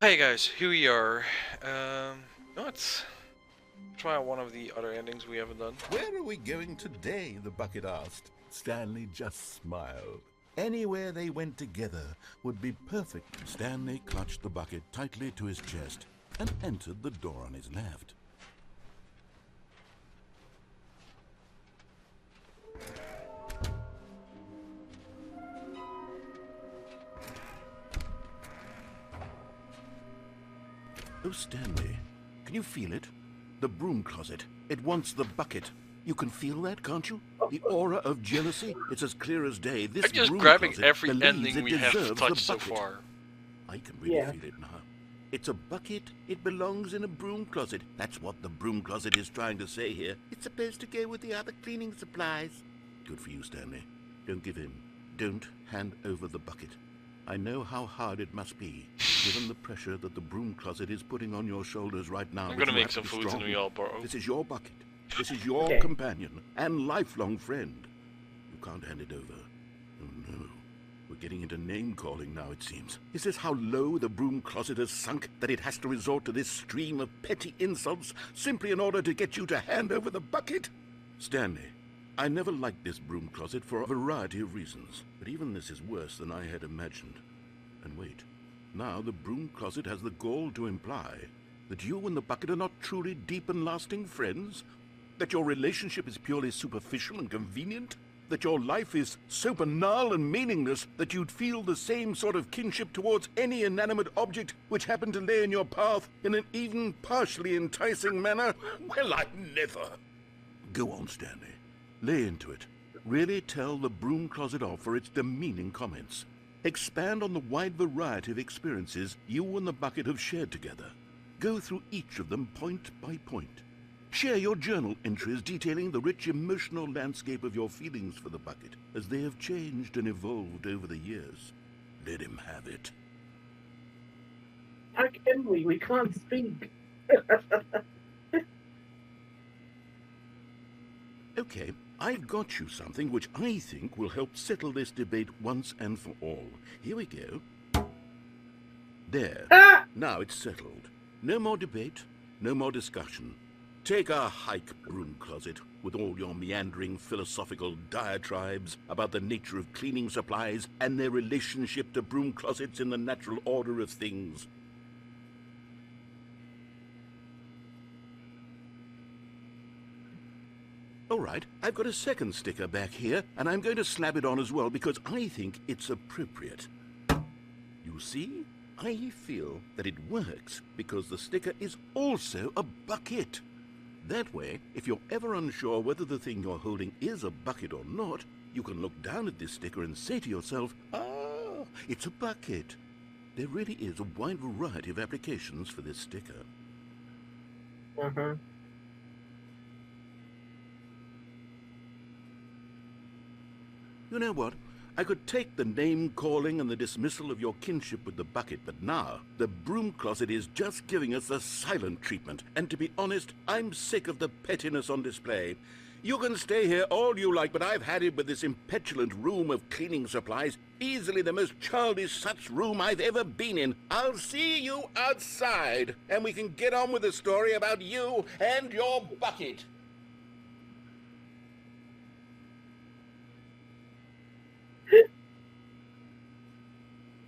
Hey guys, here we are. Let's try one of the other endings we haven't done. Where are we going today? The bucket asked. Stanley just smiled. Anywhere they went together would be perfect. Stanley clutched the bucket tightly to his chest and entered the door on his left. Oh, Stanley, can you feel it? The broom closet. It wants the bucket. You can feel that, can't you? The aura of jealousy. It's as clear as day. This I'm just broom grabbing closet every believes ending it we have deserves the touched so bucket. far. I can really feel it now. It's a bucket. It belongs in a broom closet. That's what the broom closet is trying to say here. It's supposed to go with the other cleaning supplies. Good for you, Stanley. Don't give in. Don't hand over the bucket. I know how hard it must be, given the pressure that the broom closet is putting on your shoulders right now. I'm gonna make some food and we all borrow. This is your bucket. This is your companion and lifelong friend. You can't hand it over. Oh no. We're getting into name-calling now, it seems. Is this how low the broom closet has sunk, that it has to resort to this stream of petty insults simply in order to get you to hand over the bucket? Stanley, I never liked this broom closet for a variety of reasons, but even this is worse than I had imagined. And wait, now the broom closet has the gall to imply that you and the bucket are not truly deep and lasting friends? That your relationship is purely superficial and convenient? That your life is so banal and meaningless that you'd feel the same sort of kinship towards any inanimate object which happened to lay in your path in an even partially enticing manner? Well, I never. Go on, Stanley. Lay into it. Really tell the broom closet off for its demeaning comments. Expand on the wide variety of experiences you and the bucket have shared together. Go through each of them point by point. Share your journal entries detailing the rich emotional landscape of your feelings for the bucket as they have changed and evolved over the years. Let him have it. How can we? We can't speak. Okay, I've got you something which I think will help settle this debate once and for all. Here we go. There. Now it's settled. No more debate, no more discussion. Take a hike, broom closet, with all your meandering philosophical diatribes about the nature of cleaning supplies and their relationship to broom closets in the natural order of things. All right, I've got a second sticker back here, and I'm going to slap it on as well because I think it's appropriate. You see? I feel that it works because the sticker is also a bucket. That way, if you're ever unsure whether the thing you're holding is a bucket or not, you can look down at this sticker and say to yourself, ah, it's a bucket. There really is a wide variety of applications for this sticker. You know what? I could take the name-calling and the dismissal of your kinship with the bucket, but now the broom closet is just giving us the silent treatment. And to be honest, I'm sick of the pettiness on display. You can stay here all you like, but I've had it with this impetulant room of cleaning supplies. Easily the most childish such room I've ever been in. I'll see you outside, and we can get on with the story about you and your bucket.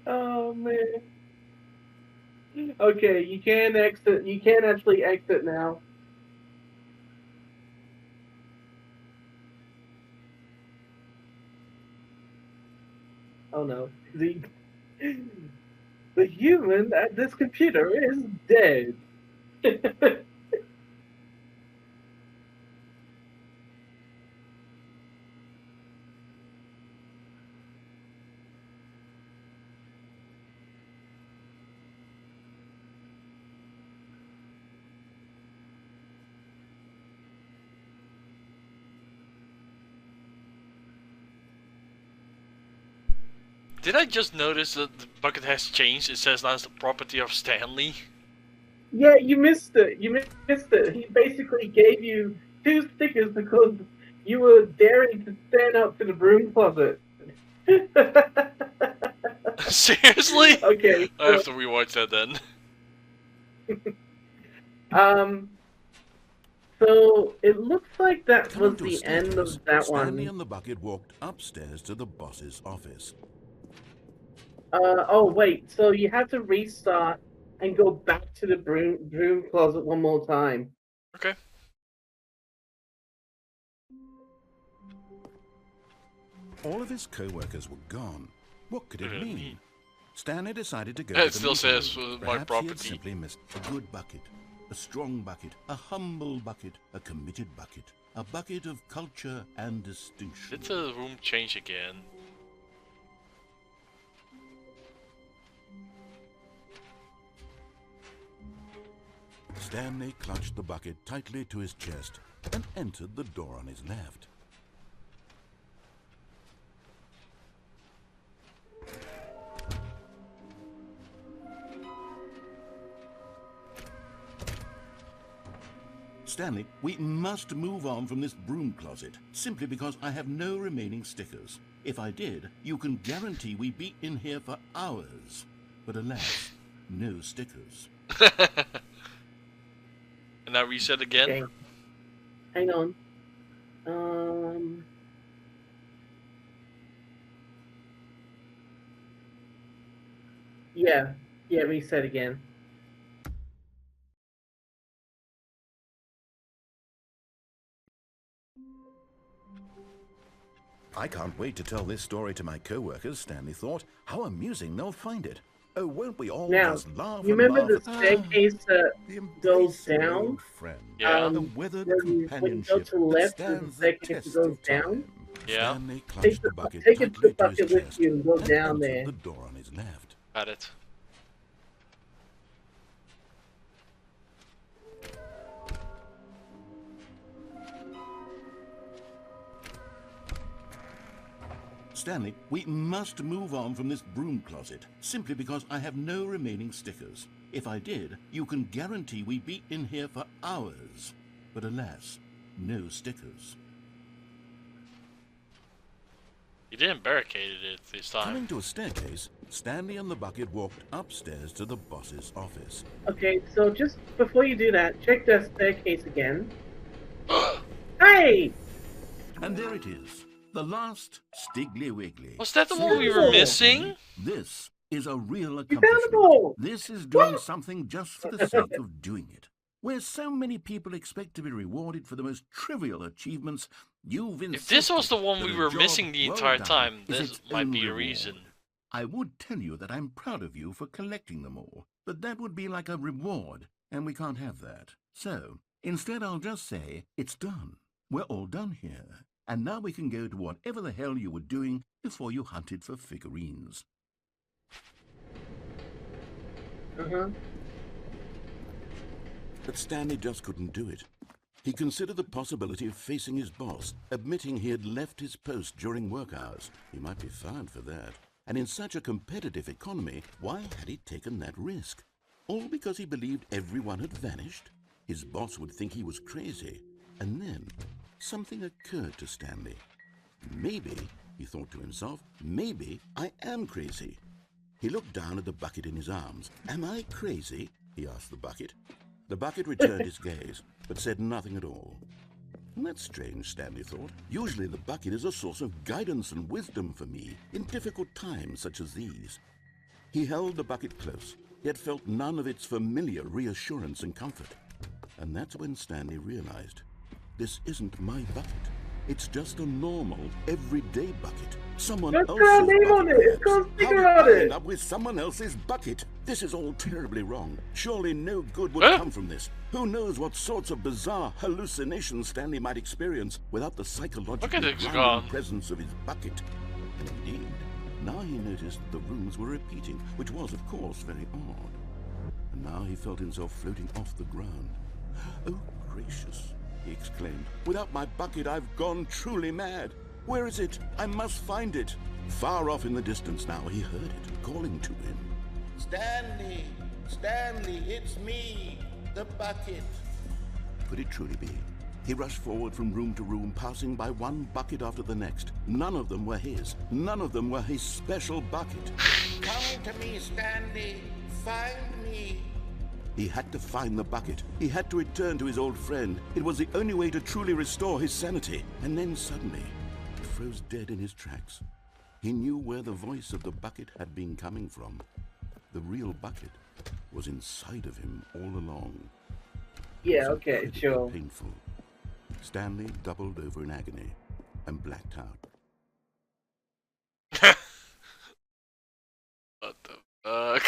Oh man. Okay, you can exit. You can actually exit now. Oh no. The human at this computer is dead. Did I just notice that the bucket has changed? It says now it's the property of Stanley. Yeah, you missed it. You missed it. He basically gave you 2 stickers because you were daring to stand up to the broom closet. Seriously? Okay. I have to rewatch that then. So it looks like that Coming was to a the end staircase, of that Stanley one. and the bucket walked upstairs to the boss's office. Oh wait, so you have to restart and go back to the broom closet one more time. Okay. All of his co-workers were gone. What could it What did it mean? mean? Stanley decided to go It to the still meeting says, room. my Perhaps he had property. simply missed a good bucket, a strong bucket, a humble bucket, a committed bucket, a bucket of culture and distinction. Did the room change again? Stanley clutched the bucket tightly to his chest and entered the door on his left. Stanley, we must move on from this broom closet, simply because I have no remaining stickers. If I did, you can guarantee we'd be in here for hours. But alas, no stickers. And now reset again? Okay. Hang on. Yeah, reset again. I can't wait to tell this story to my co-workers, Stanley thought. How amusing they'll find it. Oh, won't we all Now, just laugh you and remember laugh? the staircase that The goes embrace of an down? old friend. Yeah. The weathered when you companionship go to the that left, there's a stands the staircase that test goes of down. time. Yeah. Stanley Take clutched the the bucket take tightly the to his bucket with chest you and go and down entered there. the door on his left. Got it. Stanley, we must move on from this broom closet, simply because I have no remaining stickers. If I did, you can guarantee we'd be in here for hours. But alas, no stickers. You didn't barricade it this time. Coming to a staircase, Stanley and the bucket walked upstairs to the boss's office. Okay, so just before you do that, check the staircase again. Hey! And there it is, the last Stiggly Wiggly. Was that the one we Seriously? were missing? This is a real You found accomplishment. the ball! This is doing What? something just for the sake of doing it. Where so many people expect to be rewarded for the most trivial achievements, you've insisted If this was the one that we a were job missing the well entire done time, is this its might own be the reward. reason. I would tell you that I'm proud of you for collecting them all, but that would be like a reward, and we can't have that. So, instead I'll just say, it's done. We're all done here. And now we can go to whatever the hell you were doing before you hunted for figurines. Uh-huh. But Stanley just couldn't do it. He considered the possibility of facing his boss, admitting he had left his post during work hours. He might be fired for that. And in such a competitive economy, why had he taken that risk? All because he believed everyone had vanished? His boss would think he was crazy. And then, something occurred to Stanley. Maybe, he thought to himself, maybe I am crazy. He looked down at the bucket in his arms. Am I crazy? He asked the bucket. The bucket returned his gaze, but said nothing at all. That's strange, Stanley thought. Usually the bucket is a source of guidance and wisdom for me in difficult times such as these. He held the bucket close, yet felt none of its familiar reassurance and comfort. And that's when Stanley realized, this isn't my bucket. It's just a normal, everyday bucket. Someone Let's else's put our name bucket, on it. It's perhaps. got a How sticker did on I it. end up with someone else's bucket? This is all terribly wrong. Surely no good would Huh? come from this. Who knows what sorts of bizarre hallucinations Stanley might experience without the psychologically Okay, it's grounding gone. presence of his bucket. And indeed, now he noticed that the rooms were repeating, which was, of course, very odd. And now he felt himself floating off the ground. Oh, gracious, he exclaimed. Without my bucket, I've gone truly mad. Where is it? I must find it. Far off in the distance now, he heard it, calling to him. Stanley! Stanley, it's me, the bucket. Could it truly be? He rushed forward from room to room, passing by one bucket after the next. None of them were his. None of them were his special bucket. Come to me, Stanley. Find me. He had to find the bucket. He had to return to his old friend. It was the only way to truly restore his sanity. And then suddenly, he froze dead in his tracks. He knew where the voice of the bucket had been coming from. The real bucket was inside of him all along. Yeah, It was okay, incredibly sure. painful. Stanley doubled over in agony and blacked out. What the fuck?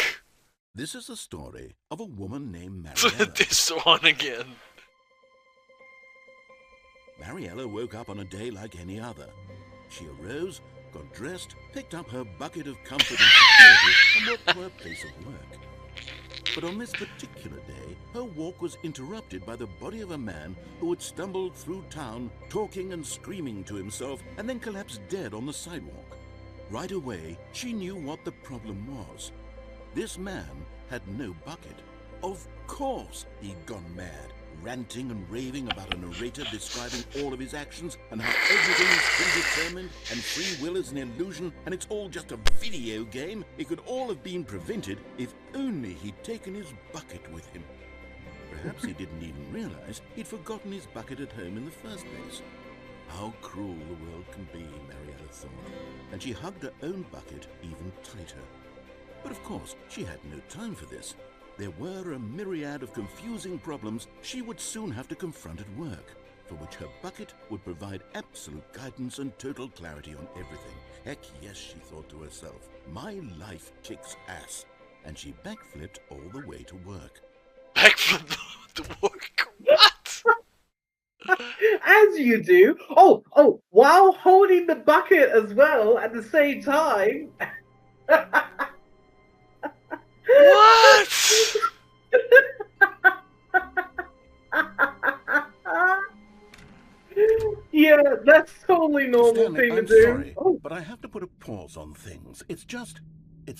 This is the story of a woman named Mariella. This one again. Mariella woke up on a day like any other. She arose, got dressed, picked up her bucket of comfort and security, and walked to her place of work. But on this particular day, her walk was interrupted by the body of a man who had stumbled through town, talking and screaming to himself, and then collapsed dead on the sidewalk. Right away, she knew what the problem was. This man had no bucket. Of course he'd gone mad, ranting and raving about a narrator describing all of his actions and how everything is predetermined and free will is an illusion and it's all just a video game. It could all have been prevented if only he'd taken his bucket with him. Perhaps he didn't even realize he'd forgotten his bucket at home in the first place. How cruel the world can be, Mariella thought, and she hugged her own bucket even tighter. But of course, she had no time for this. There were a myriad of confusing problems she would soon have to confront at work, for which her bucket would provide absolute guidance and total clarity on everything. Heck yes, she thought to herself, my life kicks ass. And she backflipped all the way to work. Backflip to work? What? As you do. Oh, while holding the bucket as well at the same time. What? Yeah, that's totally normal Stanley, thing to I'm do. sorry, Oh. but I have to put a pause on things. It's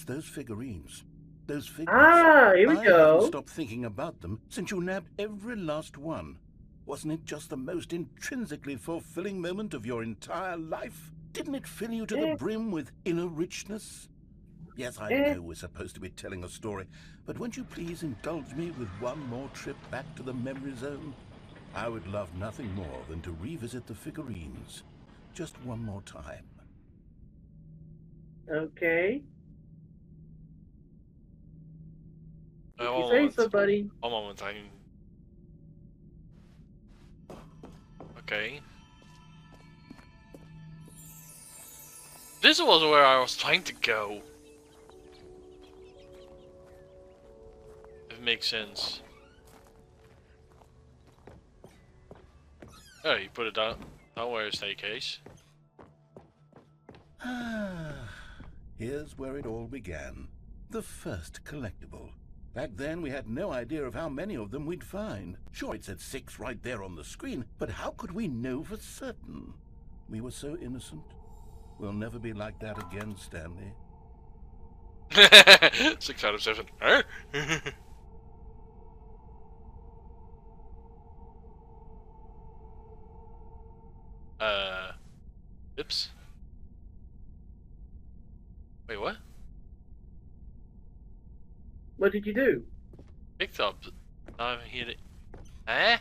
those figurines. Those figures. Ah, here we I go. haven't stopped thinking about them since you nabbed every last one. Wasn't it just the most intrinsically fulfilling moment of your entire life? Didn't it fill you to the brim with inner richness? Yes, I know we're supposed to be telling a story, but won't you please indulge me with one more trip back to the memory zone? I would love nothing more than to revisit the figurines. Just one more time. Okay. If you One say moment. so, buddy. One moment, Okay. This was where I was trying to go. If it makes sense. Oh, you put it down where a staircase. Here's where it all began. The first collectible. Back then, we had no idea of how many of them we'd find. Sure, it said 6 right there on the screen, but how could we know for certain? We were so innocent. We'll never be like that again, Stanley. 6 out of 7. Huh? Oops. Wait, what? What did you do? Picked up. Now I'm here. Eh?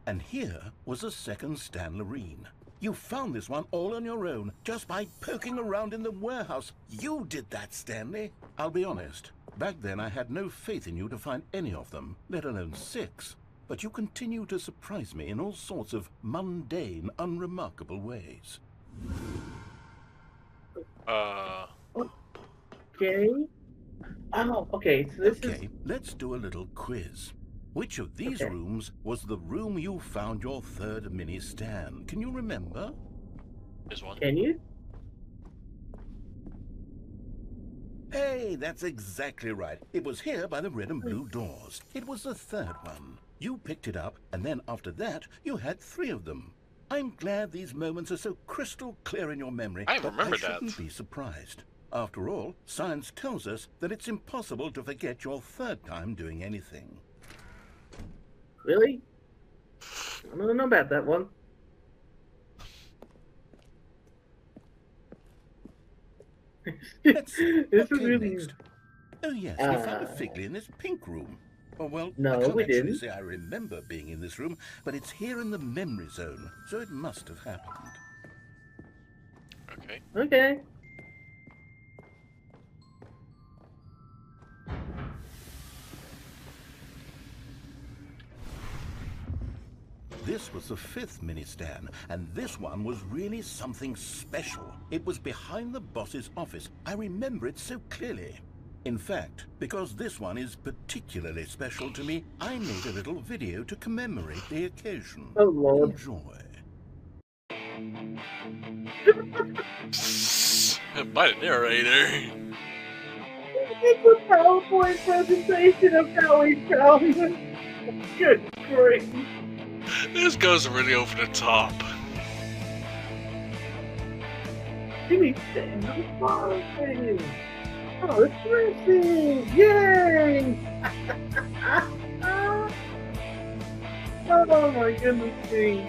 And here was a second Stanlerine. You found this one all on your own, just by poking around in the warehouse. You did that, Stanley. I'll be honest. Back then, I had no faith in you to find any of them, let alone 6. But you continue to surprise me in all sorts of mundane, unremarkable ways. Okay. Oh, okay. So this Okay, let's do a little quiz. Which of these rooms was the room you found your third mini stand? Can you remember? This one. Can you? Hey, that's exactly right. It was here by the red and blue doors. It was the third one. You picked it up, and then after that, you had 3 of them. I'm glad these moments are so crystal clear in your memory. I remember that. I shouldn't be surprised. After all, science tells us that it's impossible to forget your third time doing anything. Really? I don't know about that one. Let's see. This What is came really next? Oh, yes, we found a Figley in this pink room. Oh, well, No, I can't we actually didn't. say I remember being in this room, but it's here in the memory zone, so it must have happened. Okay. Okay. This was the 5th mini-stand, and this one was really something special. It was behind the boss's office. I remember it so clearly. In fact, because this one is particularly special to me, I made a little video to commemorate the occasion. Oh, Lord. Enjoy. By the narrator. It's a PowerPoint presentation of how we found it. Good grief. This goes really over the top. Jimmy Stan, I'm fine. Oh, it's racing! Yay! Oh my goodness me.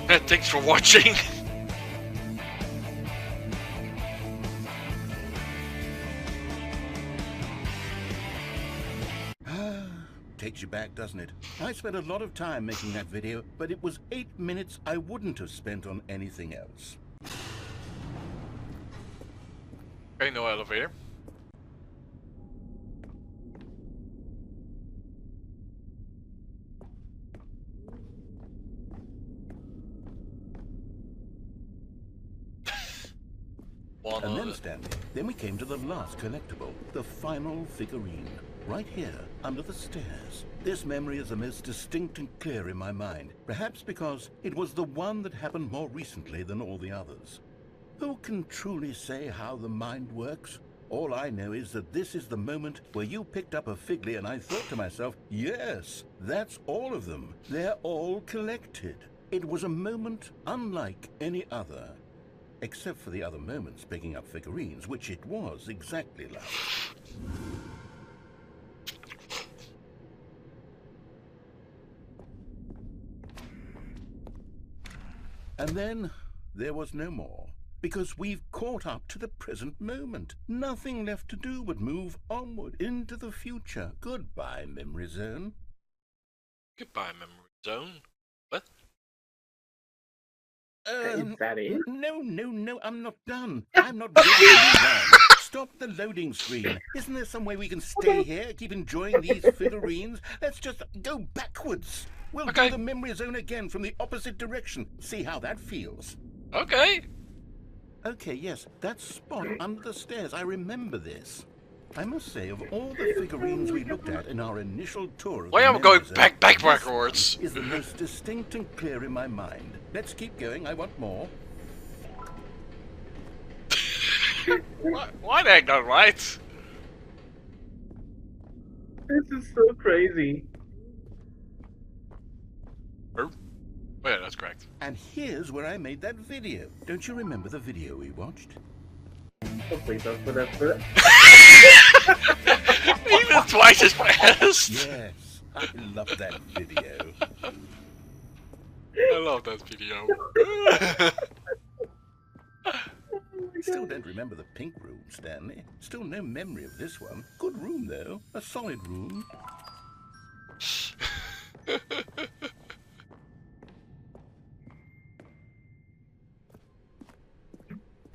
Thanks for watching. Takes you back, doesn't it? I spent a lot of time making that video, but it was 8 minutes I wouldn't have spent on anything else. Okay, no elevator. And then, Stanley, then we came to the last collectible, the final figurine. Right here, under the stairs. This memory is the most distinct and clear in my mind, perhaps because it was the one that happened more recently than all the others. Who can truly say how the mind works? All I know is that this is the moment where you picked up a Figley and I thought to myself, yes, that's all of them. They're all collected. It was a moment unlike any other. Except for the other moments picking up figurines, which it was exactly like. And then there was no more, because we've caught up to the present moment. Nothing left to do but move onward into the future. Goodbye, Memory Zone. Goodbye, Memory Zone. What? Is that it? No, I'm not done. I'm not ready to move on. Stop the loading screen. Isn't there some way we can stay here, keep enjoying these figurines? Let's just go backwards. We'll do the memory zone again from the opposite direction. See how that feels. Okay. Okay, yes, that spot under the stairs. I remember this. I must say, of all the figurines we looked at in our initial tour of Why the am I going memory zone, backwards? is the most distinct and clear in my mind. Let's keep going. I want more. Why the heck not right? This is so crazy. Oh yeah, that's correct. And here's where I made that video. Don't you remember the video we watched? Oh, please don't put that. Even twice as fast. Yes, I love that video. I love that video. Still don't remember the pink room, Stanley. Still no memory of this one. Good room, though. A solid room.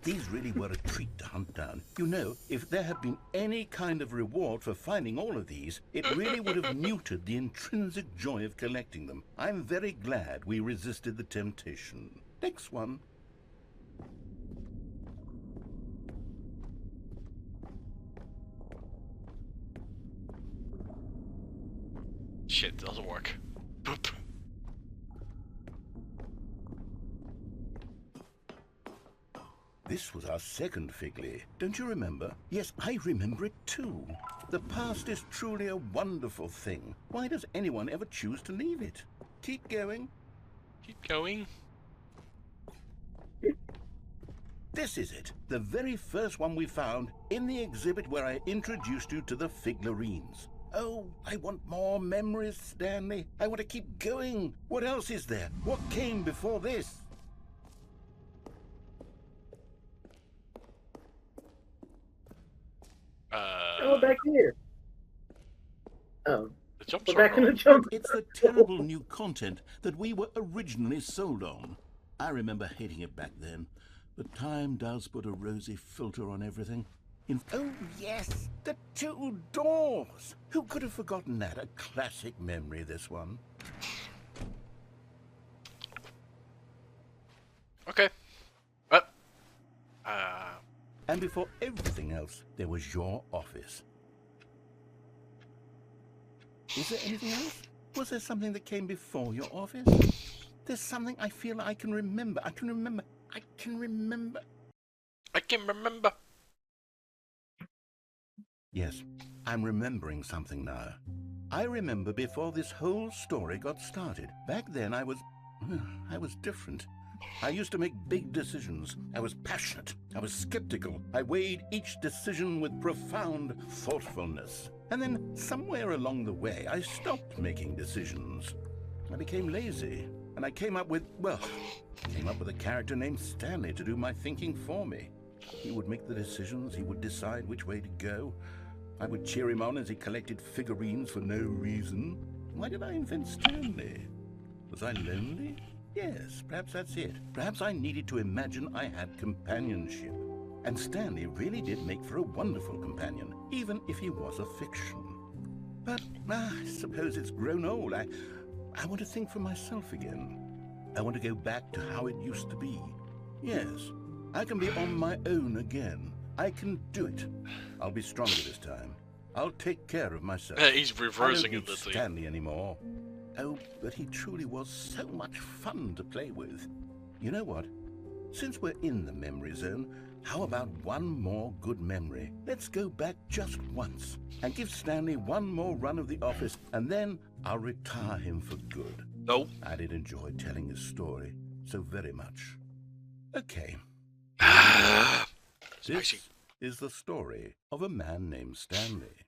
These really were a treat to hunt down. You know, if there had been any kind of reward for finding all of these, it really would have muted the intrinsic joy of collecting them. I'm very glad we resisted the temptation. Next one. Shit, doesn't work. Boop. This was our second Figley. Don't you remember? Yes, I remember it too. The past is truly a wonderful thing. Why does anyone ever choose to leave it? Keep going. Keep going. This is it. The very first one we found in the exhibit where I introduced you to the figurines. Oh, I want more memories, Stanley. I want to keep going. What else is there? What came before this? here. Oh, The jumps we're are back in the gone. jump. It's the terrible new content that we were originally sold on. I remember hating it back then, but time does put a rosy filter on everything. Oh, yes, the 2 doors. Who could have forgotten that? A classic memory, this one. Okay. Well, And before everything else, there was your office. Is there anything else? Was there something that came before your office? There's something I feel I can remember. I can remember. I can remember. Yes, I'm remembering something now. I remember before this whole story got started. Back then I was different. I used to make big decisions. I was passionate. I was skeptical. I weighed each decision with profound thoughtfulness. And then somewhere along the way, I stopped making decisions. I became lazy. And I came up with a character named Stanley to do my thinking for me. He would make the decisions. He would decide which way to go. I would cheer him on as he collected figurines for no reason. Why did I invent Stanley? Was I lonely? Yes, perhaps that's it. Perhaps I needed to imagine I had companionship. And Stanley really did make for a wonderful companion, even if he was a fiction. But I suppose it's grown old. I want to think for myself again. I want to go back to how it used to be. Yes, I can be on my own again. I can do it. I'll be stronger this time. I'll take care of myself. He's reversing I it. don't need Stanley anymore. Oh, but he truly was so much fun to play with. You know what? Since we're in the memory zone, how about one more good memory? Let's go back just once and give Stanley one more run of the office, and then I'll retire him for good. No. I did enjoy telling his story so very much. Okay. This is the story of a man named Stanley.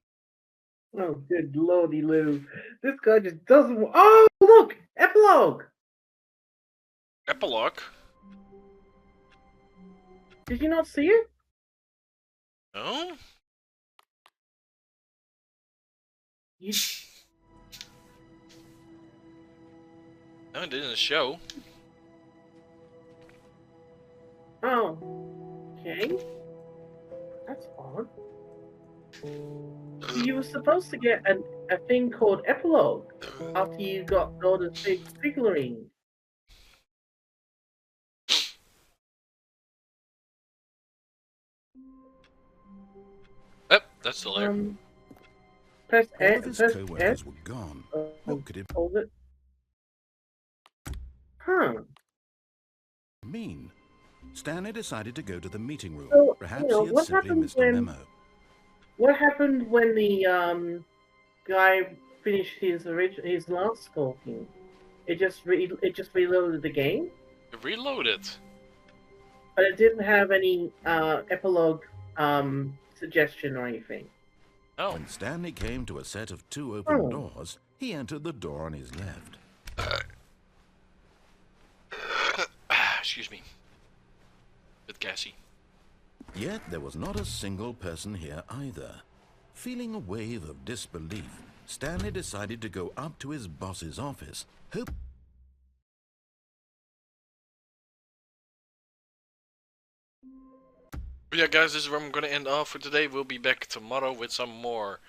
Oh, good lordy Lou. This guy just doesn't. Oh, look! Epilogue! Epilogue? Did you not see it? No? You... No, it didn't show. Oh. Okay. That's odd. You were supposed to get a thing called Epilogue after you got all the big figurines. Yep, that's still there. Press All F. of his Press co-workers F. were gone. What could it Hold it. Huh. mean? Stanley decided to go to the meeting room. So, Perhaps you know, he had what simply happened missed a when- memo. What happened when the guy finished his last talking? It just reloaded the game, Reload it. but it didn't have any epilogue suggestion or anything. Oh. When Stanley came to a set of 2 open Oh. doors, he entered the door on his left. Excuse me. Bit gassy. Yet there was not a single person here either. Feeling a wave of disbelief, Stanley decided to go up to his boss's office, But yeah, guys, this is where I'm gonna end off for today. We'll be back tomorrow with some more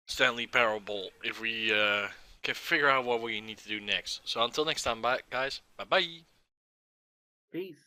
Stanley Parable if we can figure out what we need to do next. So until next time, bye, guys. Bye bye. Peace.